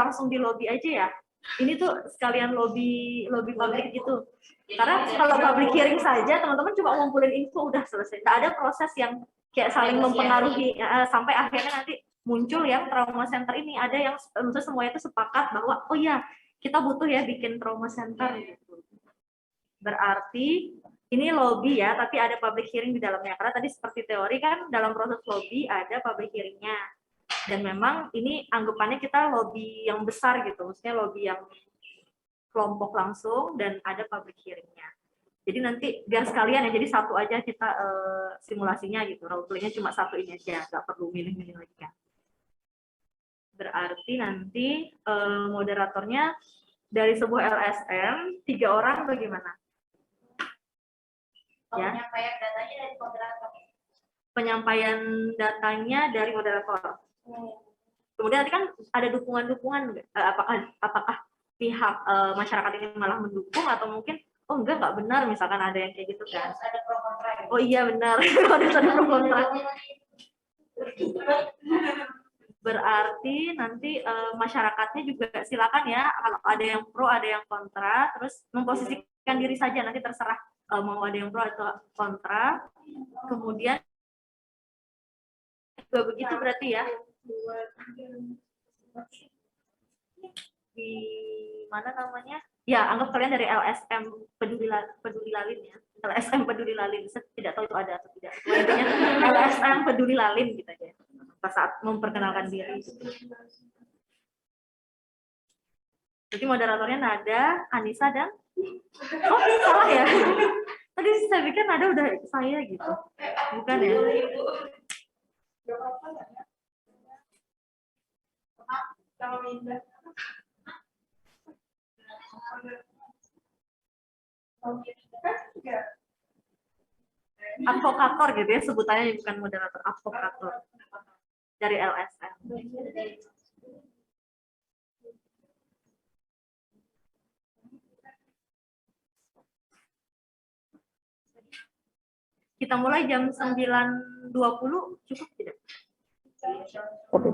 langsung di lobby aja ya. Ini tuh sekalian lobby publik gitu. Karena kalau public hearing saja teman-teman cuma ngumpulin info udah selesai. Nggak ada proses yang kayak saling mempengaruhi sampai akhirnya nanti muncul yang trauma center ini. Ada yang semuanya itu sepakat bahwa oh ya kita butuh ya bikin trauma center gitu. Berarti ini lobby ya, tapi ada public hearing di dalamnya. Karena tadi seperti teori kan dalam proses lobby ada public hearingnya. Dan memang ini anggapannya kita lobby yang besar gitu, maksudnya lobby yang kelompok langsung dan ada public hearingnya. Jadi nanti biar sekalian ya, jadi satu aja kita simulasinya gitu, role play-nya cuma satu ini aja, nggak perlu milih-milih lagi kan. Berarti nanti moderatornya dari sebuah LSM 3 orang bagaimana? Ya. Penyampaian datanya dari moderator. Penyampaian datanya dari moderator. Kemudian nanti kan ada dukungan-dukungan, apakah pihak masyarakat ini malah mendukung atau mungkin oh enggak benar, misalkan ada yang kayak gitu kan. Ada pro kontra. Oh iya benar, ada pro kontra. Berarti nanti masyarakatnya juga silakan ya, kalau ada yang pro ada yang kontra, terus memposisikan diri saja, nanti terserah mau ada yang pro atau kontra. Kemudian begitu berarti ya. Di mana namanya? Ya, anggap kalian dari LSM Peduli Lalin ya. LSM Peduli Lalin. Saya tidak tahu itu ada atau tidak. Intinya LSM Peduli Lalin gitu aja. Pas saat memperkenalkan diri. Jadi moderatornya Nada, Anissa dan oh, salah ya. Tadi saya pikir Nada udah saya gitu. Bukan ya? Advokator gitu ya sebutannya, bukan moderator, advokator dari LSM. Kita mulai jam 9.20, cukup tidak? Oke.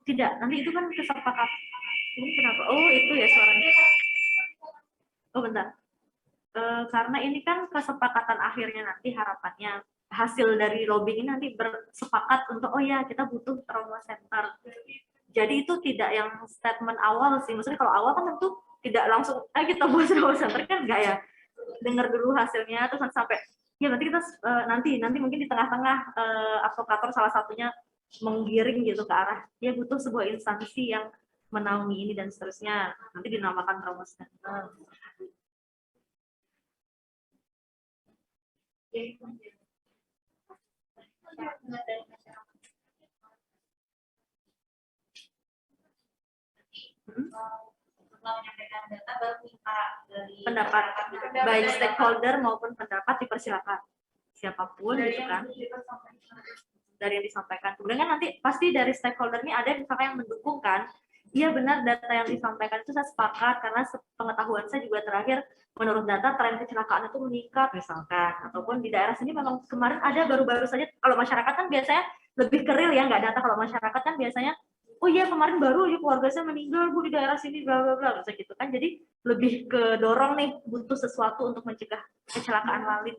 Tidak, nanti itu kan kesepakatan. Ini kenapa? Oh itu ya suaranya. Oh bentar. Karena ini kan kesepakatan akhirnya nanti harapannya hasil dari lobbying ini nanti bersepakat untuk oh ya kita butuh trauma center. Jadi itu tidak yang statement awal sih. Maksudnya kalau awal kan tentu tidak langsung kita buat trauma center kan enggak ya. Dengar dulu hasilnya terus sampai ya nanti kita nanti mungkin di tengah-tengah advokator salah satunya menggiring gitu ke arah dia butuh sebuah instansi yang menaungi ini dan seterusnya, nanti dinamakan trauma center. Menyampaikan data baru minta dari pendapat baik stakeholder maupun pendapat dipersilakan siapapun gitu kan dari yang disampaikan. Kemudian kan nanti pasti dari stakeholder ini ada misalkan yang mendukung kan, iya benar data yang disampaikan itu saya sepakat karena pengetahuan saya juga terakhir menurut data tren kecelakaan itu meningkat misalkan, ataupun di daerah sini memang kemarin ada baru-baru saja. Kalau masyarakat kan biasanya lebih ke real ya, nggak data. Kalau masyarakat kan biasanya oh iya kemarin baru aja keluarga saya meninggal Bu di daerah sini bla bla bla gitu kan. Jadi lebih ke dorong nih butuh sesuatu untuk mencegah kecelakaan lalin.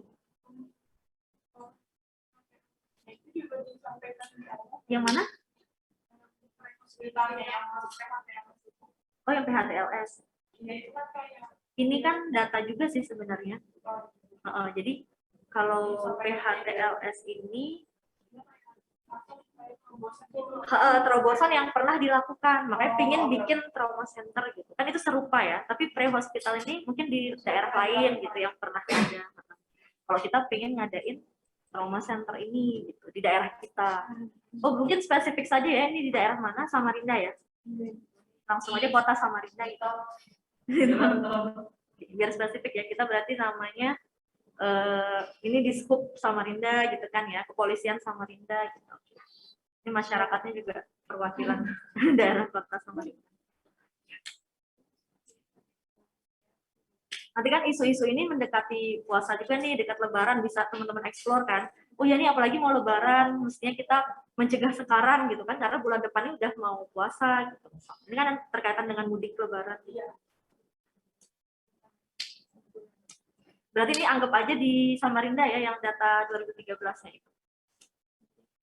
Yang mana? Oh yang PHTLS. Ini kan data juga sih sebenarnya. Jadi kalau PHTLS ini terobosan yang pernah dilakukan, makanya pingin bikin trauma center gitu kan, itu serupa ya, tapi pre-hospital ini mungkin di daerah lain gitu yang pernah ada. Kalau kita pingin ngadain trauma center ini gitu di daerah kita. Oh mungkin spesifik saja ya, ini di daerah mana? Samarinda ya, langsung aja kota Samarinda gitu. Biar spesifik ya, kita berarti namanya ini di Skup Samarinda gitu kan ya, kepolisian Samarinda gitu. Ini masyarakatnya juga perwakilan daerah kota Samarinda. Nanti kan isu-isu ini mendekati puasa juga nih, dekat Lebaran bisa teman-teman eksplor kan. Oh ya nih apalagi mau Lebaran, mestinya kita mencegah sekarang gitu kan, karena bulan depan ini udah mau puasa gitu. Ini kan terkaitan dengan mudik Lebaran. Berarti ini anggap aja di Samarinda ya yang data 2013-nya itu.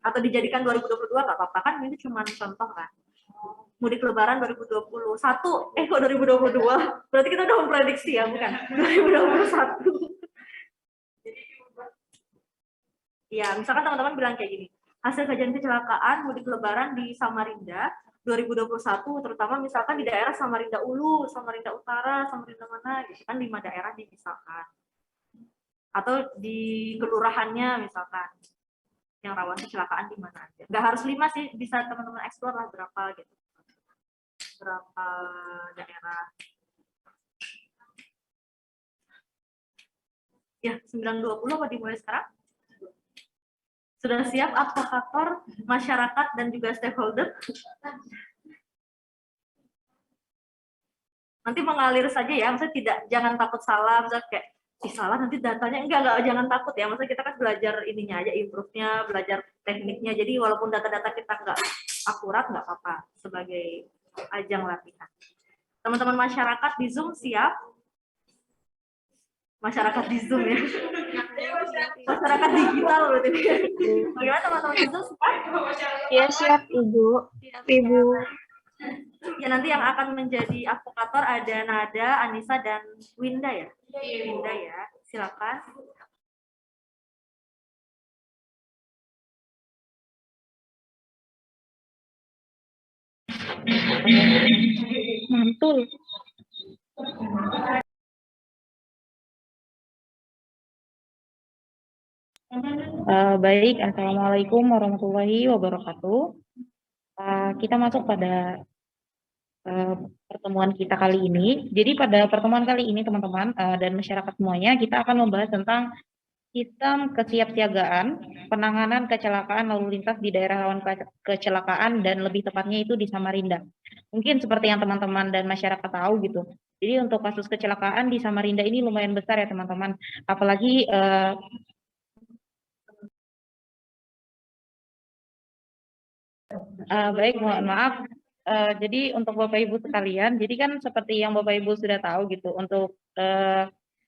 Atau dijadikan 2022 nggak apa-apa kan, ini cuma contoh kan. Mudik Lebaran 2021, kok 2022? Berarti kita udah memprediksi ya, bukan? 2021. Ya, misalkan teman-teman bilang kayak gini, hasil kajian kecelakaan mudik Lebaran di Samarinda 2021, terutama misalkan di daerah Samarinda Ulu, Samarinda Utara, Samarinda mana, gitu kan 5 daerah misalkan. Atau di kelurahannya misalkan, yang rawan kecelakaan di mana aja. Nggak harus 5 sih, bisa teman-teman eksplor lah berapa gitu. Berapa daerah. Ya, 9.20 apa dimulai sekarang? Sudah siap advokator, masyarakat, dan juga stakeholder? Nanti mengalir saja ya, maksudnya jangan takut salah, misalnya kayak, salah nanti datanya, enggak, jangan takut ya, maksudnya kita kan belajar ininya aja, improve-nya, belajar tekniknya, jadi walaupun data-data kita nggak akurat, nggak apa-apa, sebagai ajang latihan. Teman-teman masyarakat di Zoom siap? Masyarakat di Zoom ya? Masyarakat digital berarti. Bagaimana teman-teman di Zoom siap? Ya siap Ibu. Ibu. Ya nanti yang akan menjadi advokator ada Nada, Anissa, dan Winda ya? Winda ya, silakan. Mantul. Baik, Assalamualaikum warahmatullahi wabarakatuh. Kita masuk pada pertemuan kita kali ini. Jadi pada pertemuan kali ini teman-teman dan masyarakat semuanya, kita akan membahas tentang sistem kesiapsiagaan penanganan kecelakaan lalu lintas di daerah rawan kecelakaan, dan lebih tepatnya itu di Samarinda. Mungkin seperti yang teman-teman dan masyarakat tahu gitu. Jadi untuk kasus kecelakaan di Samarinda ini lumayan besar ya teman-teman. Apalagi baik, mohon maaf. Jadi untuk Bapak Ibu sekalian, jadi kan seperti yang Bapak Ibu sudah tahu gitu, untuk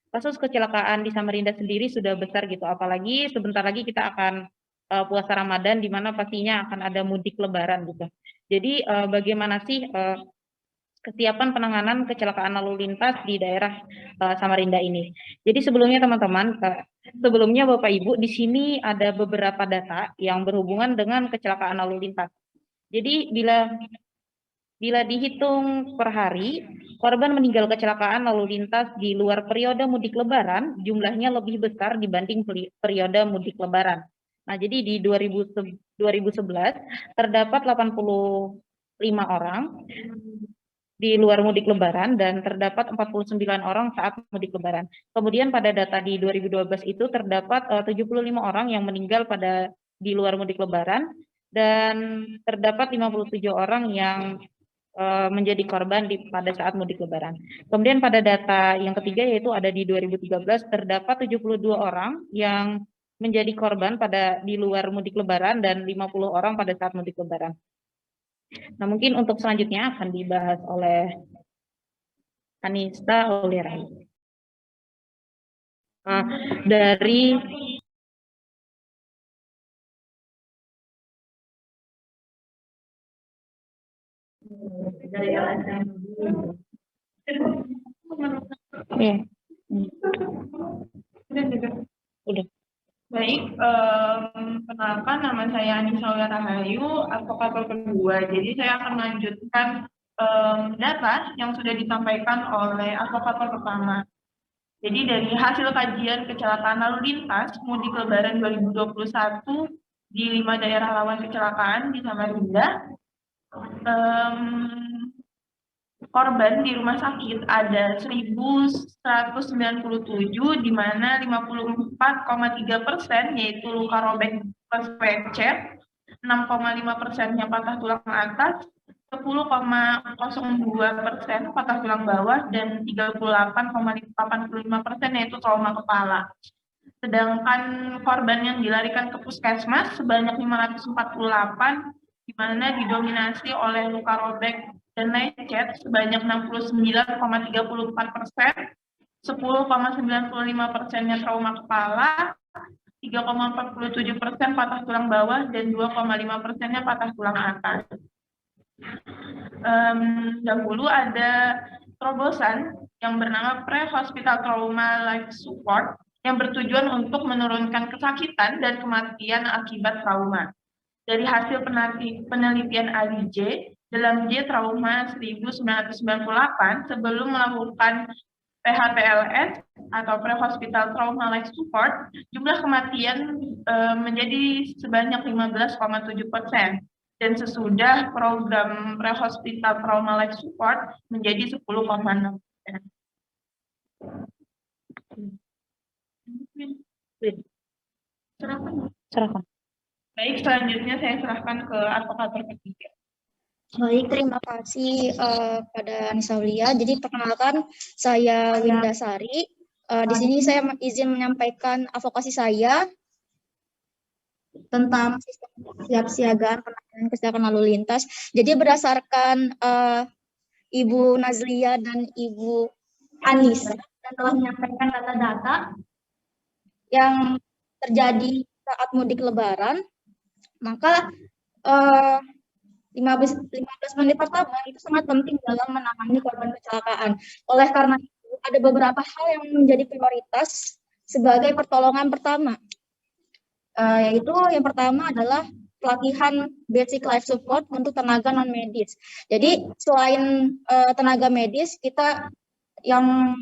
kasus kecelakaan di Samarinda sendiri sudah besar gitu, apalagi sebentar lagi kita akan puasa Ramadan, di mana pastinya akan ada mudik Lebaran gitu. Jadi bagaimana sih kesiapan penanganan kecelakaan lalu lintas di daerah Samarinda ini? Jadi sebelumnya teman-teman, sebelumnya Bapak Ibu, di sini ada beberapa data yang berhubungan dengan kecelakaan lalu lintas. Jadi bila dihitung per hari, korban meninggal kecelakaan lalu lintas di luar periode mudik Lebaran jumlahnya lebih besar dibanding periode mudik Lebaran. Nah, jadi di 2011 terdapat 85 orang di luar mudik Lebaran dan terdapat 49 orang saat mudik Lebaran. Kemudian pada data di 2012 itu terdapat 75 orang yang meninggal di luar mudik Lebaran, dan terdapat 57 orang yang menjadi korban pada saat mudik Lebaran. Kemudian pada data yang ketiga, yaitu ada di 2013, terdapat 72 orang yang menjadi korban di luar mudik Lebaran dan 50 orang pada saat mudik Lebaran. Nah, mungkin untuk selanjutnya akan dibahas oleh Anissa Olirai. Dari Udah. Baik, perkenalkan nama saya Anissa Rahayu, advokat kedua. Jadi saya akan melanjutkan data yang sudah disampaikan oleh advokat pertama. Jadi dari hasil kajian kecelakaan lalu lintas mudik Lebaran 2021 di 5 daerah rawan kecelakaan di Samarinda, korban di rumah sakit ada 1.197, di mana 54,3% yaitu luka robek plus fracture, 6,5%-nya patah tulang atas, 10,02% patah tulang bawah, dan 38,85% yaitu trauma kepala. Sedangkan korban yang dilarikan ke puskesmas sebanyak 548, di mana didominasi oleh luka robek dan lecet sebanyak 69,34%, 10,95%-nya trauma kepala, 3,47% patah tulang bawah, dan 2,5%-nya patah tulang atas. Dahulu ada terobosan yang bernama Pre-Hospital Trauma Life Support yang bertujuan untuk menurunkan kesakitan dan kematian akibat trauma. Dari hasil penelitian ADJ, dalam J Trauma 1998, sebelum melakukan PHTLS atau Pre-Hospital Trauma Life Support, jumlah kematian menjadi sebanyak 15,7%. Dan sesudah program Pre-Hospital Trauma Life Support menjadi 10,6%. Serahkan. Baik, selanjutnya saya serahkan ke advokat ketiga. Baik, terima kasih pada Anissa Aulia. Jadi perkenalkan, saya Winda Sari. Di sini saya izin menyampaikan advokasi saya tentang sistem kesiapsiagaan penanganan kecelakaan lalu lintas. Jadi berdasarkan Ibu Nazlia dan Ibu Anissa dan telah menyampaikan data-data yang terjadi saat mudik Lebaran, maka 15 menit pertama itu sangat penting dalam menangani korban kecelakaan. Oleh karena itu, ada beberapa hal yang menjadi prioritas sebagai pertolongan pertama. Yaitu yang pertama adalah pelatihan basic life support untuk tenaga non-medis. Jadi selain tenaga medis, kita yang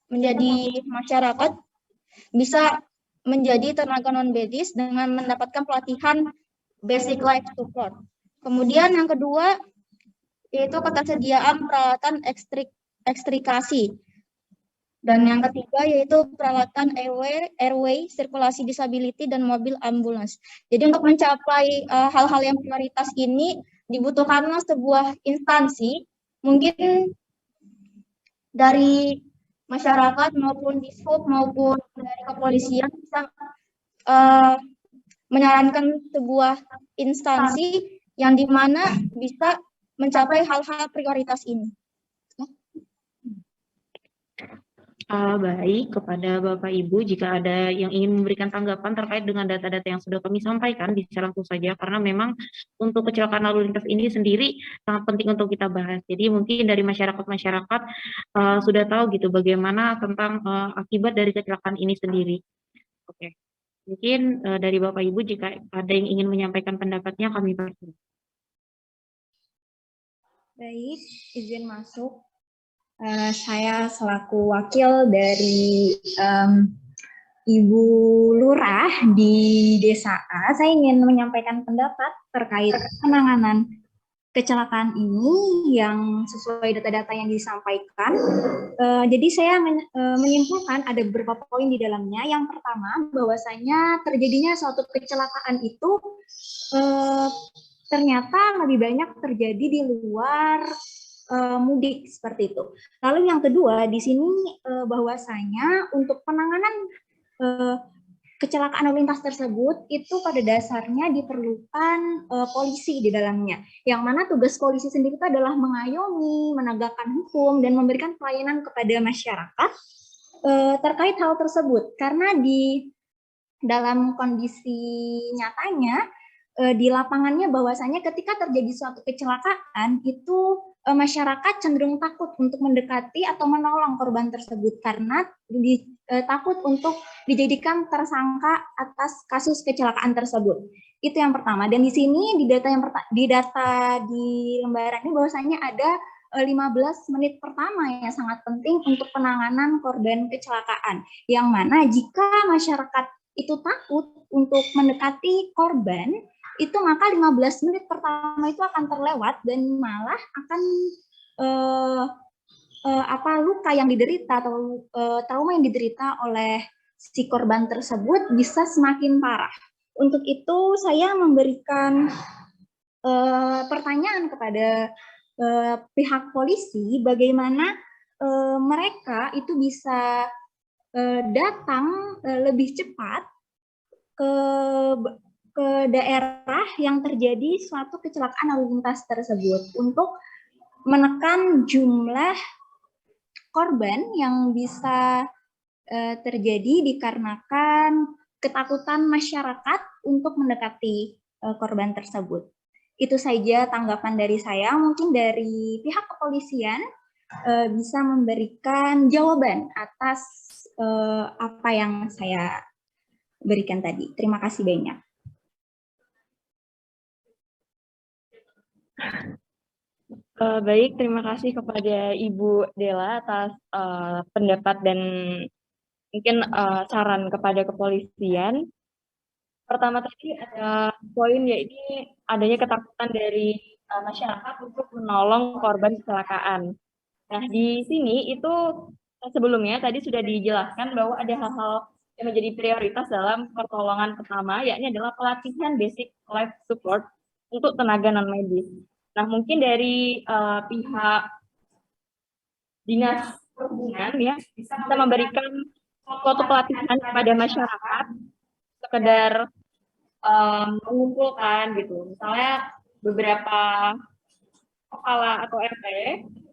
menjadi masyarakat bisa menjadi tenaga non-medis dengan mendapatkan pelatihan basic life support. Kemudian yang kedua yaitu ketersediaan peralatan ekstrikasi. Dan yang ketiga yaitu peralatan airway, sirkulasi disability, dan mobil ambulans. Jadi untuk mencapai hal-hal yang prioritas ini dibutuhkanlah sebuah instansi, mungkin dari masyarakat maupun dishub maupun dari kepolisian bisa menyarankan sebuah instansi yang dimana bisa mencapai hal-hal prioritas ini. Baik, kepada Bapak Ibu, jika ada yang ingin memberikan tanggapan terkait dengan data-data yang sudah kami sampaikan, bisa langsung saja, karena memang untuk kecelakaan lalu lintas ini sendiri sangat penting untuk kita bahas. Jadi mungkin dari masyarakat-masyarakat sudah tahu gitu bagaimana tentang akibat dari kecelakaan ini sendiri. Oke, mungkin dari Bapak Ibu jika ada yang ingin menyampaikan pendapatnya, kami persilakan. Baik, izin masuk. Saya selaku wakil dari Ibu Lurah di Desa A, saya ingin menyampaikan pendapat terkait penanganan kecelakaan ini yang sesuai data-data yang disampaikan. Jadi saya menyimpulkan ada beberapa poin di dalamnya. Yang pertama, bahwasanya terjadinya suatu kecelakaan itu ternyata lebih banyak terjadi di luar mudik seperti itu. Lalu yang kedua di sini bahwasanya untuk penanganan kecelakaan lalu lintas tersebut itu pada dasarnya diperlukan polisi di dalamnya. Yang mana tugas polisi sendiri itu adalah mengayomi, menegakkan hukum, dan memberikan pelayanan kepada masyarakat terkait hal tersebut. Karena di dalam kondisi nyatanya, di lapangannya bahwasanya ketika terjadi suatu kecelakaan itu masyarakat cenderung takut untuk mendekati atau menolong korban tersebut karena takut untuk dijadikan tersangka atas kasus kecelakaan tersebut. Itu yang pertama. Dan di sini di data di lembaran ini bahwasanya ada 15 menit pertama yang sangat penting untuk penanganan korban kecelakaan. Yang mana jika masyarakat itu takut untuk mendekati korban, itu maka 15 menit pertama itu akan terlewat dan malah akan luka yang diderita atau trauma yang diderita oleh si korban tersebut bisa semakin parah. Untuk itu saya memberikan pertanyaan kepada pihak polisi bagaimana mereka itu bisa datang lebih cepat ke daerah yang terjadi suatu kecelakaan lalu lintas tersebut untuk menekan jumlah korban yang bisa terjadi dikarenakan ketakutan masyarakat untuk mendekati korban tersebut. Itu saja tanggapan dari saya. Mungkin dari pihak kepolisian bisa memberikan jawaban atas apa yang saya berikan tadi. Terima kasih banyak. Baik, terima kasih kepada Ibu Dela atas pendapat dan mungkin saran kepada kepolisian. Pertama tadi ada poin yaitu adanya ketakutan dari masyarakat untuk menolong korban kecelakaan. Nah, di sini itu sebelumnya tadi sudah dijelaskan bahwa ada hal-hal yang menjadi prioritas dalam pertolongan pertama, yakni adalah pelatihan basic life support untuk tenaga non-medis. Nah, mungkin dari pihak Dinas Perhubungan ya bisa memberikan suatu pelatihan kepada masyarakat, sekedar mengumpulkan gitu. Misalnya beberapa kepala atau RT,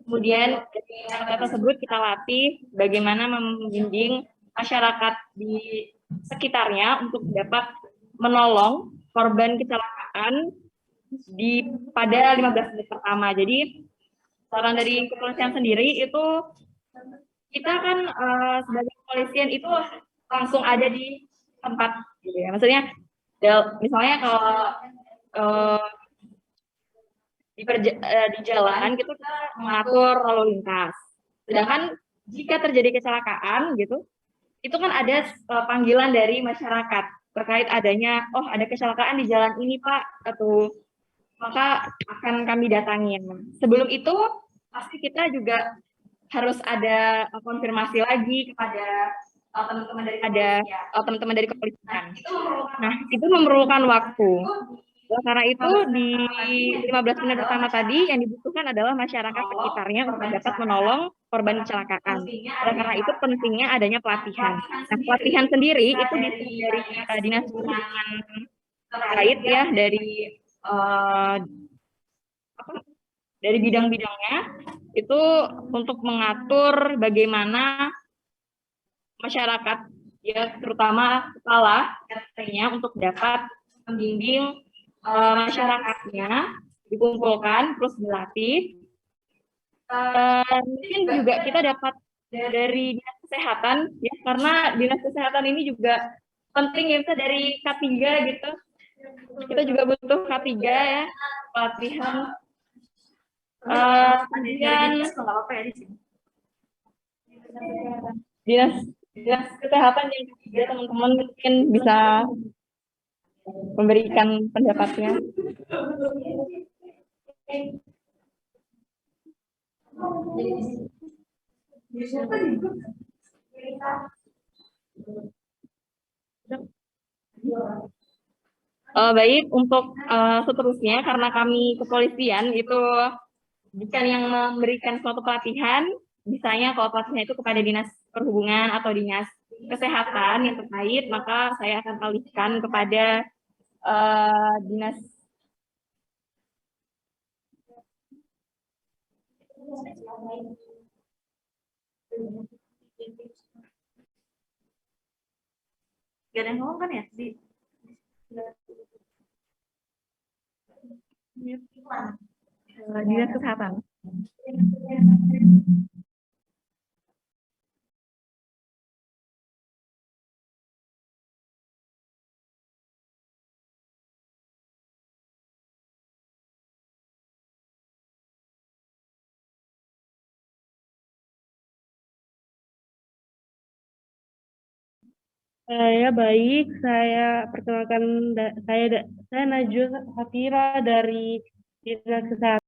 kemudian dari RT tersebut kita latih bagaimana membimbing masyarakat di sekitarnya untuk dapat menolong korban kecelakaan pada 15 menit pertama. Jadi saran dari kepolisian sendiri itu kita kan sebagai kepolisian itu langsung ada di tempat gitu ya. Maksudnya misalnya kalau di jalan gitu kita mengatur lalu lintas. Sedangkan jika terjadi kecelakaan gitu, itu kan ada panggilan dari masyarakat terkait adanya ada kecelakaan di jalan ini Pak, atau maka akan kami datangi. Sebelum itu pasti kita juga harus ada konfirmasi lagi kepada teman-teman dari kepolisian. Nah, itu memerlukan waktu. Karena itu di 15 menit pertama tadi yang dibutuhkan adalah masyarakat sekitarnya untuk dapat menolong korban kecelakaan. Karena itu pentingnya adanya pelatihan. Nah, pelatihan sendiri itu dari Dinas Perhubungan terkait ya, dari bidang-bidangnya itu untuk mengatur bagaimana masyarakat ya, terutama kepala RT-nya untuk dapat membimbing masyarakatnya, dikumpulkan terus dilatih. Mungkin juga kita dapat dari Dinas Kesehatan ya, karena Dinas Kesehatan ini juga penting ya, dari K3 gitu. Kita juga butuh K3 ya, pelatihan. Dinas Kesehatan yang ketiga, teman-teman mungkin bisa memberikan pendapatnya. Baik, untuk seterusnya karena kami kepolisian itu bukan yang memberikan suatu pelatihan, misalnya kalau pelatihan itu kepada Dinas Perhubungan atau Dinas kesehatan yang terkait, maka saya akan alihkan kepada dinas Gak ada yang ngomong kan ya? dinas kesehatan. Ya baik, saya perkenalkan saya Najwa Hafira dari Dinas Kesehatan.